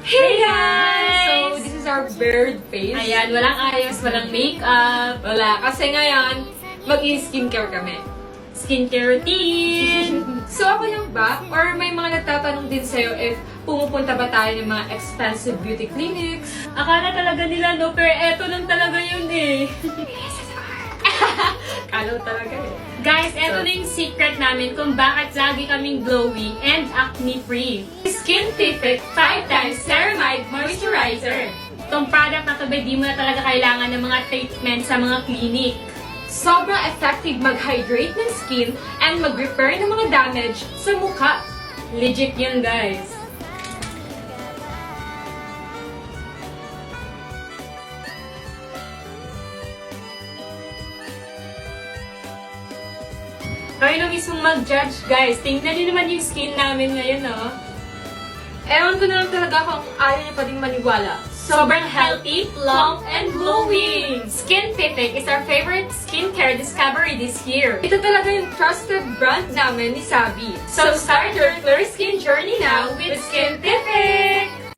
Hey guys! So, this is our bird face. Ayan, walang ayos, walang makeup. Wala, kasi ngayon, mag-i-skincare kami. Skincare routine. So, ako lang ba? Or may mga nagtatanong din sa'yo if pumupunta ba tayo ng mga expensive beauty clinics? Akala talaga nila, no? Pero eto lang talaga yun eh. Kalaw talaga eh. Guys, eto na yung secret namin kung bakit lagi kaming glowy and acne-free. Skintific 5x Ceramide Moisturizer. Itong product na to, di mo na talaga kailangan ng mga treatment sa mga clinic. Sobrang effective mag-hydrate ng skin and mag-repair ng mga damage sa mukha. Legit yun, guys. Kayo na mismong mag-judge, guys. Tingnan niyo naman yung skin namin ngayon, no? Ewan ko na lang talaga kung ayaw niyo pa din maniwala. Sobrang healthy, plump, and glowing! Skintific is our favorite skincare discovery this year. Ito talaga yung trusted brand namin ni Sabi. So start your clear skin journey now with Skintific!